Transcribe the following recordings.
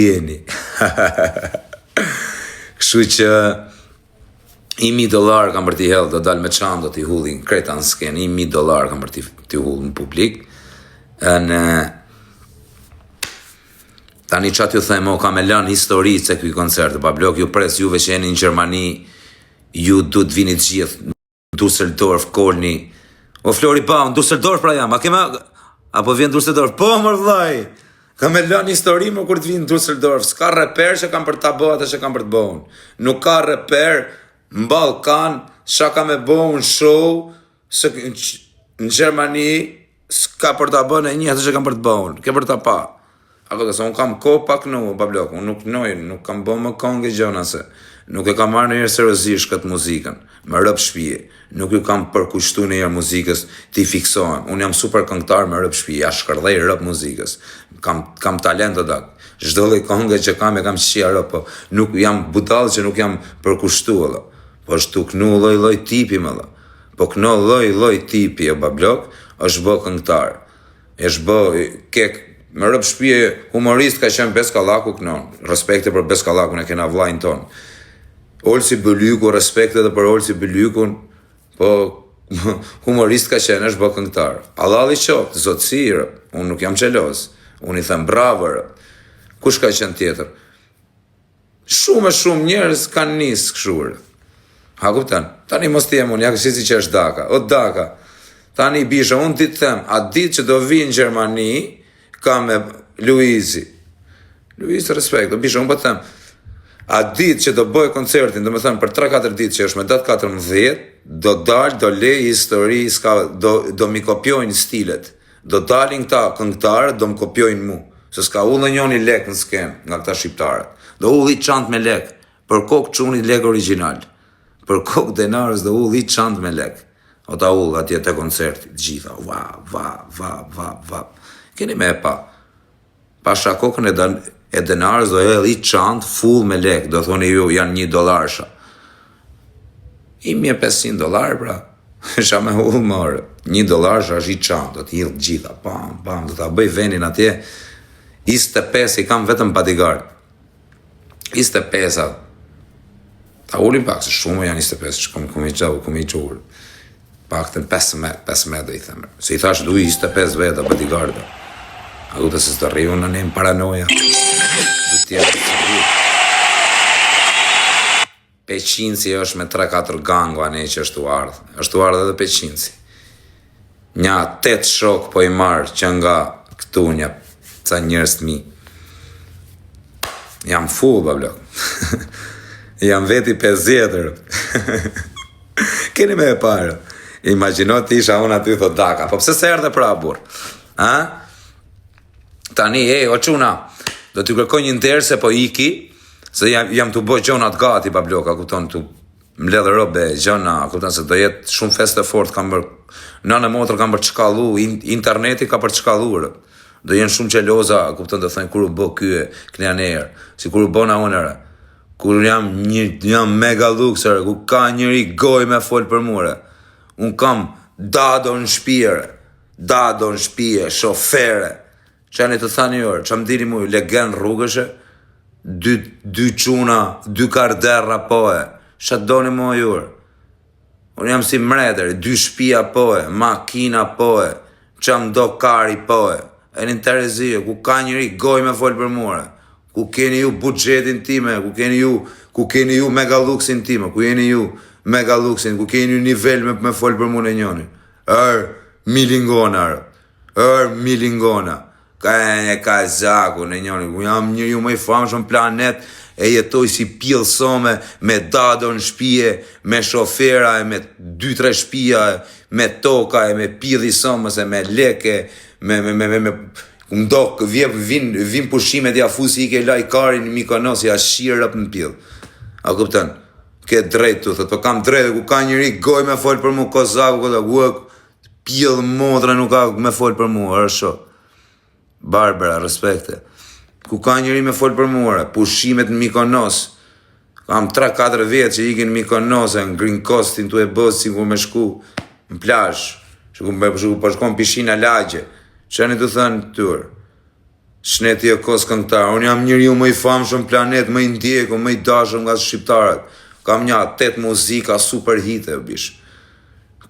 jeni. Kështu që $1.000 kam për t'i hell, do dal me çantë, do t'i hullin kreta në skenë, $1.000 kam për t'i hull në publik. Tani qatë ju thejmë, kam e lanë historitë se këj koncert, Bablok, ju pres juve që jeni në Gjermani, ju du të vini të gjithë, në Dusseldorf, Kolni, o Flori pa, në Dusseldorf pra jam, apo vjen Dusseldorf, po mër vllai, kam e lanë histori më kur të vinë në Dusseldorf, s'ka reper që kam për të bëhat e që kam për të bëhun, nuk ka reper në Ballkan, që kam e bëhun show, në Gjermani, s'ka për të bëhun e një atë që kam për të bëhun, ke për të pa. Ako dhe se unë kam ko pak në Bablok, unë nuk noj, nuk kam bo më konge gjona se, nuk e kam marrë në njërë seriozisht këtë muzikën, më rëp shpije, nuk ju kam përkushtu në njërë muzikës t'i fiksohem, unë jam super këngtar më rëp shpije, ja shkërdhej rëp muzikës, kam talent të dak, çdo lloj konge që kam e kam qia rëp, po nuk jam budall që nuk jam përkushtu edhe, po është kënu lloj tipi më dhe, po kënu lloj tipi e Bablok, është bë këngtar, është bë kek. Më rëp shpije humorist ka qenë Beskallaku kënon, respekte për Beskallakun e kena vllajin ton. Olsi Bëlyku, respekte edhe për Olsi Bëlykun, po humorist ka qenë, është bë këngtar. Allalli qoftë, zotësi, unë nuk jam xheloz, unë i them bravo. Kush ka qenë tjetër? Shumë njerëz kanë nisë kështu. Ha kupton? Tani mos t'jem unë, ja kështu që është Daka. O Daka, tani bisha, unë ti të them, atë ditë që do vi në Gjermani, ka me Luizi, respekt, do bisha, unë po të them, a ditë që do bëj koncertin, do me thëmë për 3-4 ditë që është me datë 14, do dalë, do lej histori, do mi kopjojnë stilet, do dalin këta këngtarët, do më kopjojnë mu, se s'ka ullë njoni lek në skenë, nga këta shqiptarët, do ullë i çantë me lek, për kokë quni lek original, për kokë denarës do ullë i çantë me lek, o ta ullë atje të koncertit, gjitha, va. Keni me pa shakokën e denarës do e li çantë full me lek, do thoni ju janë $1. $1.500 pra, isha me hull marë, $1 është i çantë, do t'hillë gjitha, pam, do t'a bëj venin atje, 25 i kam vetëm bodyguard, 25, ta ullim pak, se shumë janë 25, që kom i qurë, pak të në 15 do i themë, se i thash du 25 veta bodyguarda. A du të se së të rriu në një paranoja. Du tjetë të sigur. Peqinci është me 3-4 gango anej që është u ardhë. është u ardhë edhe Peqinci. Nja 8 shok po i marë që nga këtu nja ca njërës të mi. Jam full, Bablok. Jam veti 50. Keni me e parë. Imagjino të isha unë aty thot Daka. Po pse se erdhe pra burë? Tani, o quna, do t'ju kërkoj një ndërse po iki, se jam t'u boj gjonat gati, Babloka, kupton, t'u mbledhë robe, gjona, kupton, se do jetë shumë fest e fort, kam bërë, nënë e motër kam bërë çkallu, interneti ka për çkallu, do jenë shumë qeloza, kupton, do thënë, kur u bë kyë, kënja njerë, si kur u bona unëre, kur jam mega luxer, ku ka njëri goj me folë për mure, unë kam dado në shpije, shofere, që janë të thani orë, që më diri mu, legend rrugëshe, 2 quna, 2 karderra poe, që të doni mu jurë. Unë jam si mredër, 2 shpia poe, makina poe, që më do kari poe, e një Terezio, ku ka njëri goj me folë për mure, ku keni ju budgetin time, ku keni ju mega luxin time, ku jeni ju mega luxin, ku keni ju nivel me folë për mune njoni. Milingona. Ka zaku në njëri, ku jam njëri ju më i famshëm planet, e jetoj si pjellësome, me dado në shpije, me shofera, me 2-3 shpija, me toka, me pjellë i somës, me leke, ndok, vin pushimet ja fusi i ke lajkarin në Mikonos, ja shirë në pjellë. A kupton? Ke drejt të thët, po kam drejt, ku ka njëri goj me folë për mu, kozaku, pjellë modre nuk ka me folë për mu, është Barbara, respekte. Ku ka njëri me folë për mua, pushimet në Mikonos. Kam 3-4 vjetë që ikin në Mikonos, në Green Costin, tu e bëzë si ku me shku në plash, që ku po shkon pishina lagje. Që janë të thënë tërë. Shneti e kos këngëtar, unë jam njeriu më i famshëm planet, më i ndjekur, më i dashur nga shqiptarët. Kam një 8 muzika super hite, bish.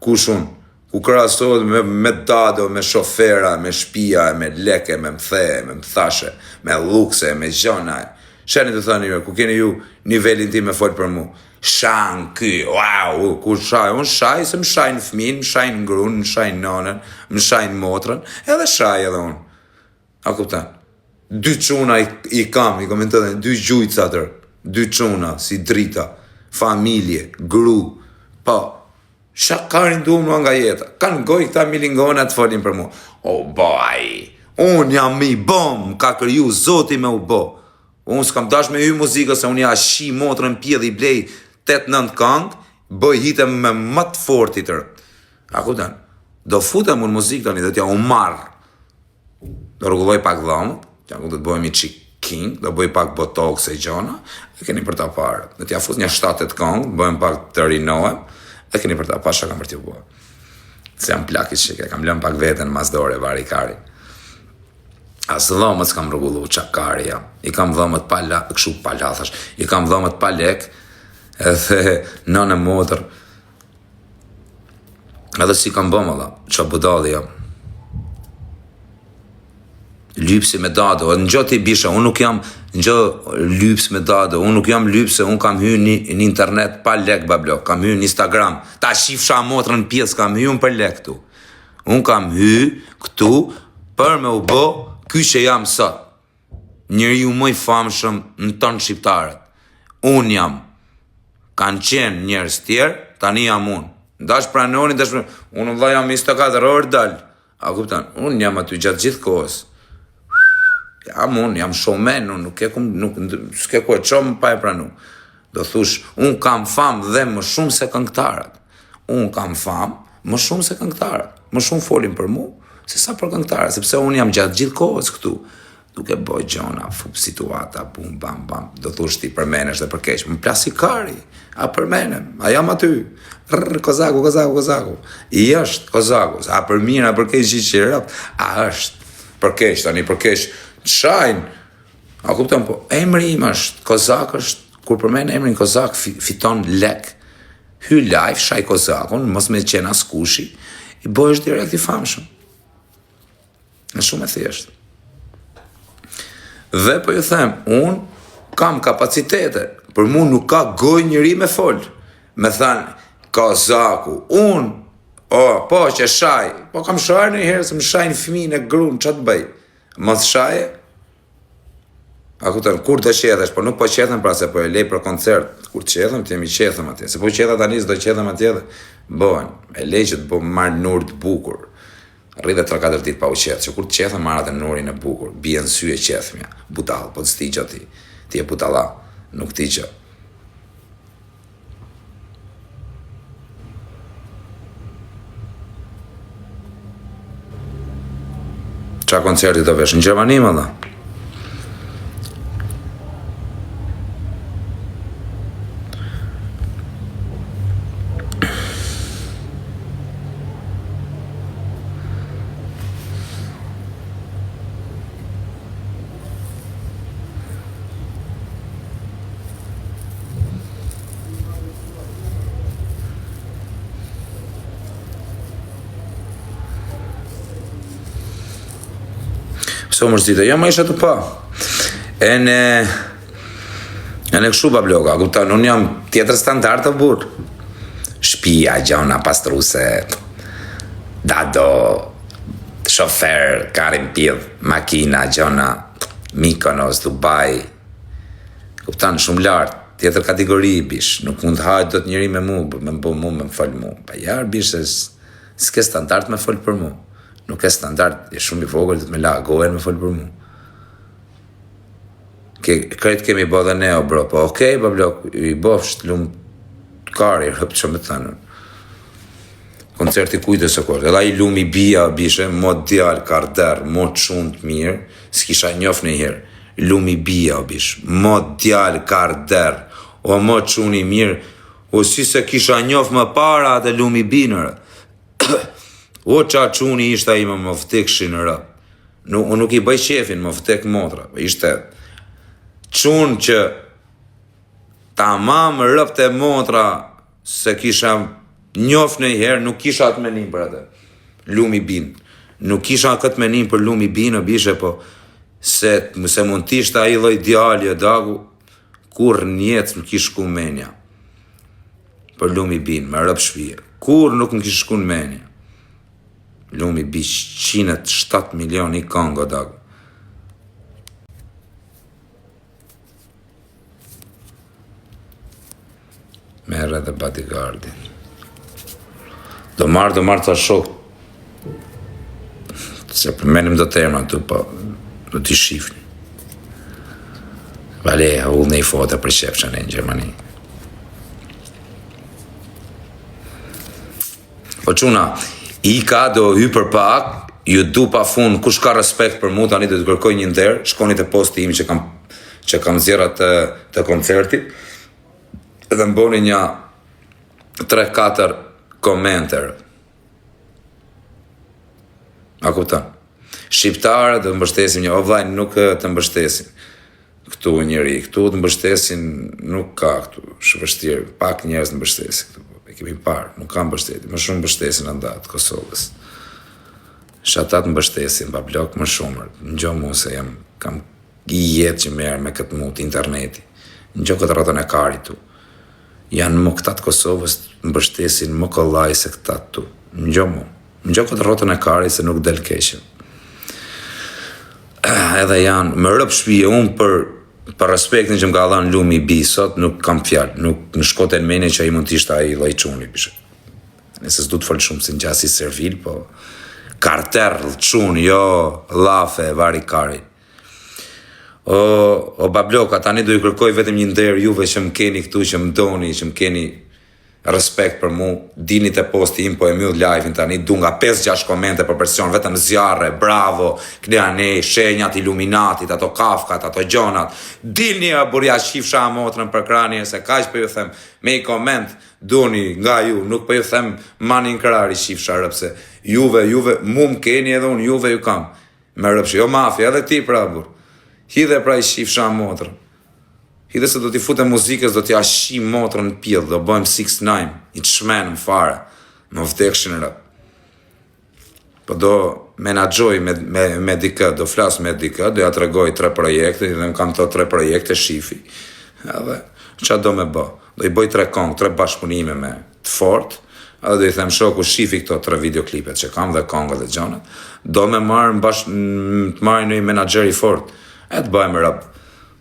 Kush unë? Ku krahasohet me Dado, me shofera, me shtëpia, me leke, me mthe, me mthashe, me lukse, me gjona. Shani të thani ju, ku keni ju nivelin tim me fol për mu? Shan ky, wow, ku shaj? Unë shaj se më shajnë fëmin, më shajnë grun, më shajnë nonën, më shajnë motrën, edhe shaj edhe unë. A kuptan? 2 çuna i kam, i komentojnë, 2 gjujca tër, 2 çuna, si drita, familje, gru, po, shakarin du mua nga jeta, kanë goj këta milingona të folin për mu, boy, unë jam i bom, ka kërju zoti me u bo, unë s'kam dash me ju muzika, se unë ja shi motrën pjedh i blej 8-9 këngë, bëj hite me më të forti tër, a kuptan, do futem unë muzikë tani, do t'ja u marr, do rregulloj pak dhomët, ja ku do të bëhemi çik king, do bëj pak botox e gjona, e keni për ta parë. Do t'ja fut një 7-8 këngë, bëhem pak të rinohem, e keni për ta parë çka kam për t'ju bërë. Se jam plak i çike, kam lënë pak veten mas dore vari kari. As dhomët s'kam rregullu çakari jam. I kam dhomët pa kështu pa lathash. I kam dhomët pa lek, edhe nënë motër. Edhe si kam bëm alla, ç'a budalli jam. Lypsi me Dado, në gjë t'i bisha, unë nuk jam në gjë lyps me Dado, unë nuk jam lyps se unë kam hy në internet pa lek bablok, kam hy në Instagram, ta shifsha motrën pjesë, kam hy për lek këtu. Unë kam hy këtu për me u bo, ky që jam sot. Njeriu më i famshëm në tonë shqiptarët. Unë jam. Kanë qenë njerëz tjerë, tani jam unë. Dash pranoni, unë vëlla jam 24 orë dal. A kuptan? Unë jam aty gjatë gjithë kohës. Jam showman, nuk s'ke ku e qomë pa e pranu. Do thush, unë kam fam dhe më shumë se këngëtarët. Unë kam fam më shumë se këngëtarët. Më shumë folin për mu, se sa për këngëtarët, sepse unë jam gjatë gjithë kohës këtu. Duke boj gjona, situata, bum, bam, bam. Do thush ti përmenesh dhe përkeq. Më plasi kari, a përmenem, a jam aty. Kozaku. I është kozaku, a për mirë, a përkeq që rap, a është përkeq, tani përkeq. Shajnë, a kupton po, emri im është, kozak është, kur përmen emrin kozak fiton lek, hy live, shaj kozakun, mos me qenë as kushi, i bëhesh direkt i famshëm. Në shumë e thjeshtë. Dhe po ju them, unë kam kapacitete, për mu nuk ka goj njëri me fol, me thanë, kozaku, unë, po që shaj, po kam shaj një herë, se më shaj në fëmijën e grunë, që të bëj? Mos shaje, a kupton, kur të qethesh, por nuk po qethem pra se po e lej për koncert, kur të qethem, të jemi qethem atje, se po qetha tani, s'do qethem atje dhe, bëhen, e lej që të po marrë nur të bukur, rridhe 3-4 ditë pa u qethë, që kur të qethem marrë atë nurin e bukur, bie në sy e qethmja, butal, po të stigja ti e butalla, nuk ti që. Qa koncerti të vesh? Në Gjermani, më dha? So më shtite, ja më isha të pa. E në këshu pa bloka, kuptan, unë jam tjetër standart të burë. Shpia, gjona, pastruse, Dado, shofer, karim pjedh, makina, gjona, Mykonos, Dubai. Kuptan, shumë lartë, tjetër kategori bish, nuk mund të hajtë do të njëri me mu, me më falë mu. Pa jarë bish, s'ke standart me falë për mu. Nuk e standart, e shumë i vogël, të me la gohen me folë për mu. Kretë kemi bo dhe neo, bro, po okej, bablok, i bofsht, lumë kari, rëpë që me të thënë. Koncerti kujtës e kërë, edhe i lumë i bia, bishe, mod djallë, karder, mod shumë të mirë, s'kisha njof në herë, lumë i bia, bish, mod djallë, karder, o mod shumë i mirë, o si se kisha njof më para atë lumë i binërë. O qa quni ishta ima më vdekshi në rap. Unë nuk i bëj qefin, më vdek motra. Ishte çun që tamam rëpte motra se kisha njoft në herë, nuk kisha atë menim për atë. Lumi bin. Nuk kisha këtë menim për lumi bin, o bishe, po se mund t'ishte ai lloj djali dagu, kur njetë nuk kish shku menja. Për lumi bin, me rëp shpije. Kur nuk më kish shku në menja. Lumi bi 107 milion i Kongo dagu. Merë edhe bodyguardin. Do marrë të shok. Se përmenim do të emra tu, po do t'i shifni. Vale, ullë në i foto për shefshën e në Gjermani. Po quna, i ka do hy për pak, ju du pa fund, kush ka respekt për mu, tani do të kërkoj një ndërë, shkoni të posti imi që kam zjera të koncertit, edhe mboni një 3-4 komentar. A kupton? Shqiptarët të mbështesin një offline, nuk të mbështesin këtu njëri, këtu të mbështesin nuk ka këtu, shvështirë, pak njerëz të mbështesin këtu, e kemi parë, nuk ka mbështetje, më shumë mbështesin andatë Kosovës. Shatat mbështesin, pa blok më shumë, në gjo mu se kam i jetë që merë me këtë mut interneti, në gjo këtë rotën e kari tu. Janë më këtat Kosovës mbështesin më kollaj se këtat tu, në gjo mu. Në gjo këtë rotën e kari se nuk del keqen. Edhe janë, më rëp shpije unë për respektin që më ka dhanë lumi i bi, sot nuk kam fjallë, nuk në shkote në mene që i mund t'ishtë a i lojquni, pishe. Nëse s'du të folë shumë si në gjasi servil, po karter, lëqun, jo, lafe, vari kari. O babloka, tani do i kërkoj vetëm një ndërë juve që më keni këtu, që më doni, që më keni respekt për mu, dini të posti im, po e mjë live-in tani, du nga 5-6 komente për person, vetëm zjarre, bravo, kënja ne, shenjat, iluminatit, ato kafkat, ato gjonat, dilni e burja shifsha motrën për kranje, se kaq për ju them, me i koment, duni nga ju, nuk për ju them manin krari shifsha rëpse, juve, mu më keni edhe unë, juve ju kam, me rëpshe, jo mafia, edhe ti pra bur, hidhe pra i shifsha motrën. Hidhe se do t'i fute muzikës, do t'i ashim motrën në pjellë, do bëjmë 6ix9ine, i të shmenë më fare, më vdekshin rëp. Po do menagjoj me dikë, do flas me dikë, do ja të regoj 3 projekte, dhe më kam të 3 projekte shifi. Edhe, qa do me bë? Do i bëj 3 kongë, 3 bashkëpunime me të fort, edhe do i them shoku shifi këto 3 videoklipet që kam dhe kongë dhe gjonët, do me marrë të marrë një menagjeri fort, e të bëjmë rëp.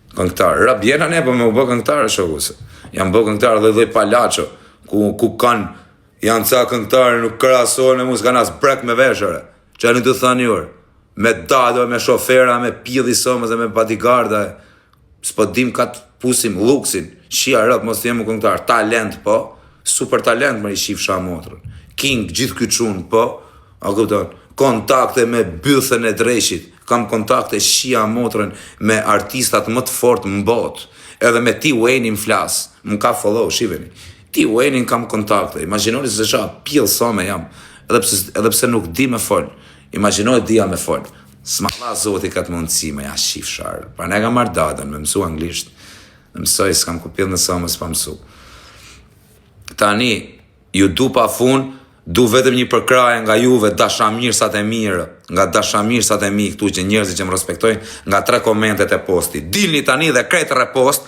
Këngëtarë, rap jena ne, po me u bë këngëtarë shokuse. Janë bë këngëtarë dhe palacho, ku kanë, janë ca këngëtarë nuk krahasohen me muzikën as brek me veshëre. Që në të thani orë, me dado, me shofera, me pjidhi somës dhe me bodyguarda, s'po dim ka të pusim luksin, shia rap, mos të jemi këngëtarë, talent po, super talent më i shifsha motrën. King, gjithë kyçun po, a kupton, kontakte me bythën e dreshit, kam kontakte shia motrën me artistat më të fort më botë, edhe me T Wayne-in flas, më ka follow, shiveni. T Wayne-in kam kontakte, imaginoni se qa pjellë sa me jam, edhe pse nuk di me fol, imaginoj dija me fol, s'ma la zoti këtë mundësi me ja shif sharë, pra ne ka marrë dadën, me mësu anglisht, me mësoj s'kam ku pjellë në sa më s'pa mësu. Tani, ju du pa fun, du vetëm një përkraje nga juve dashamirësat e mirë, nga dashamirësat e mi këtu që njerëzit që më respektojnë, nga 3 komentet e posti. Dilni tani dhe kretë repost,